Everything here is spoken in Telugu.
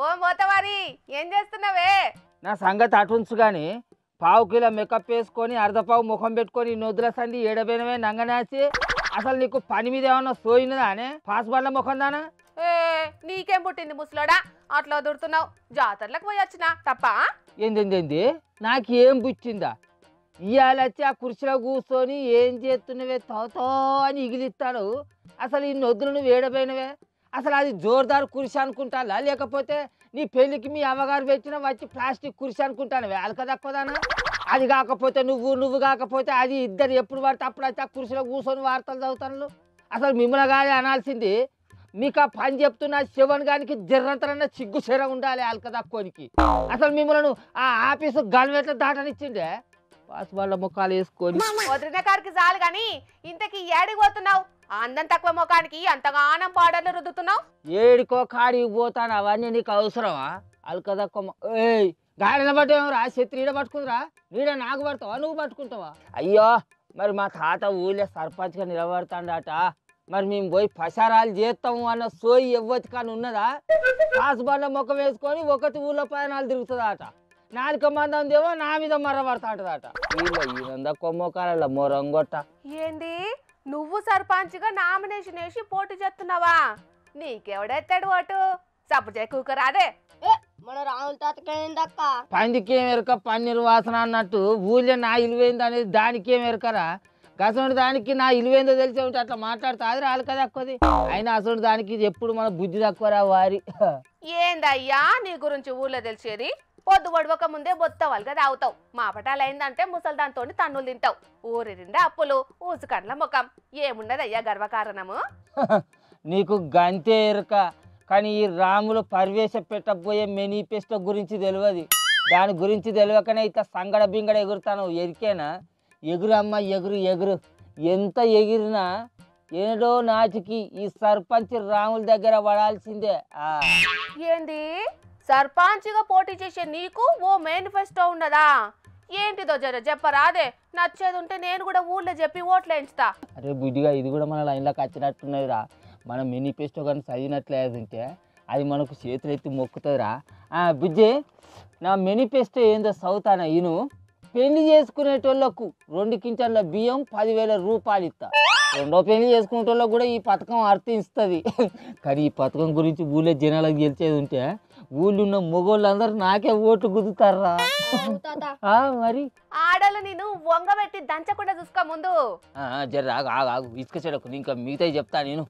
ఓ మోతవారి ఏం చేస్తున్నావే? నా సంగతి అటుంచు కానీ పావు కిలో మేకప్ వేసుకొని అర్ధపావు ముఖం పెట్టుకొని నొద్దుల సంది ఏడబోయినవే నంగనాచి. అసలు నీకు పని మీద ఏమన్నా సోయినదా అనే పాస్ బండ్ల ముఖం దానా? ఏ నీకేం పుట్టింది ముసలోడా? అట్లా దొరుకుతున్నావు. జాతరలకు పోయి వచ్చినా తప్ప? ఏంది నాకేం పుచ్చిందా? ఇవాళ వచ్చి ఆ కుర్చీలో కూర్చొని ఏం చేస్తున్నవే తోతో అని ఇగిలిస్తాను. అసలు ఈ నొద్దులు నువ్వు ఏడబోయినవే? అసలు అది జోర్దార్ కుర్చీ అనుకుంటానా లేకపోతే నీ పెళ్ళికి మీ అమ్మగారు పెట్టిన వచ్చి ప్లాస్టిక్ కుర్చీ అనుకుంటాను అలకదక్కువదానా? అది కాకపోతే నువ్వు కాకపోతే అది ఇద్దరు ఎప్పుడు పడితే అప్పుడు వచ్చి ఆ కుర్చీలో కూర్చొని వార్తలు చదువుతాను. అసలు మిమ్మల్ని కాదే అనాల్సింది. మీకు ఆ పని చెప్తున్న శివన్ గానికి జర్రంతరన్నా సిగ్గు చెర ఉండాలి అలకదక్కువనికి. అసలు మిమ్మల్ని ఆ ఆఫీసు గల్వెట్ల దాటనిచ్చిండే పాస్ వాళ్ళ ముఖాలు వేసుకొని. వదిలిన కాడికి చాలు గాని ఇంతకి ఏడికి పోతున్నావు? అందం తక్కువ ముఖానికి అంతగానం పాడర్లు రుద్దుతున్నావు. ఏడికో కాడికి పోతాను అవన్నీ నీకు అవసరమా? అలకదక్కువ ఏయ్ గాడిన పట్టేమరా శత్రి ఈడ పట్టుకుందిరా? నీడ నాకు పడతావా నువ్వు పట్టుకుంటావా? అయ్యో మరి మా తాత ఊళ్ళో సర్పంచ్గా నిలబడతాడట. మరి మేము పోయి ప్రచారాలు చేస్తాము అన్న సోయి ఎవ్వతి కానీ ఉన్నదా? పాస్ బండ్ల ముఖం వేసుకొని ఒకటి ఊళ్ళో పయనాలు తిరుగుతుందట. 4 మంది ఏమో నా మీద మర్రబడతాంటదట. వీళ్ళ కొమ్మకాల మొరంగొట్ట. ఏంది నువ్వు సర్పంచ్గా నామినేషన్ వేసి పోటీ చేస్తున్నావా? నీకెవడెత్తాడు ఓటు? సపోర్ట్ చేయకూకరాదే. మన రాముల తాతకేందక్క పందికేం ఎరక పన్నీరు వాసన అన్నట్టు ఊళ్ళో నా ఇలువైంది అనేది దానికేం ఎరకరా? అసలు దానికి నా ఇలువైందో తెలిసే ఉంటే అట్లా మాట్లాడుతా అది రాలి కదా తక్కువది. అయినా అసలు దానికి ఎప్పుడు మన బుద్ధి తక్కువరా వారి. ఏందయ్యా నీ గురించి ఊళ్ళో తెలిసేది? పొద్దు పడవక ముందే బొత్తవాళ్ళు కదా అవుతావు. మా పటాలు అయిందంటే ముసల్దాంతో తన్నులు తింటావు. ఊరి నిండా అప్పులు ఊసుకండ్ల ముఖం. ఏమున్నదయ్యా గర్వకారణము? నీకు గంతే ఎరక. కానీ ఈ రాములు పరివేశ పెట్టబోయే మేనిఫెస్టో గురించి తెలియదు. దాని గురించి తెలియకనే ఇట్లా సంగడ బింగడ ఎగురుతాను. ఎరికేనా? ఎగురమ్మ ఎగురు. ఎంత ఎగిరినా ఏడో నాటికి ఈ సర్పంచ్ రాముల దగ్గర పడాల్సిందే. ఏంది సర్పంచ్గా పోటీ చేసే నీకు ఓ మేనిఫెస్టో ఉన్నదా? ఏంటిదో జర చెప్పరాదే. నచ్చేది ఉంటే నేను కూడా ఊళ్ళో చెప్పి ఓట్లు వేయించుతా. అరే బుద్ధిగా ఇది కూడా మన లైన్లోకి వచ్చినట్టున్నదిరా. మనం మేనిఫెస్టో కానీ చదివినట్లేదంటే అది మనకు చేతులు ఎత్తి మొక్కుతుందిరా. బుజ్జి నా మేనిఫెస్టో ఏందో చదువుతానా ఈను. పెళ్లి చేసుకునేటోళ్ళకు 2 కింటాల బియ్యం 10,000 రూపాయలు ఇస్తా. రెండో పెళ్లి చేసుకునేటోళ్ళకు కూడా ఈ పథకం అర్థిస్తుంది. కానీ ఈ పథకం గురించి ఊళ్ళో జనాలకు గెలిచేది ఉంటే ఊళ్ళో ఉన్న మొగోళ్ళందరూ నాకే ఓట్లు గుద్దుతారా మరి. ఆడలు నేను వంగబెట్టి దంచకుండా చూసుకో ముందు. జర ఆగు ఇసుక చెడకు ఇంకా మిగతా చెప్తా నేను.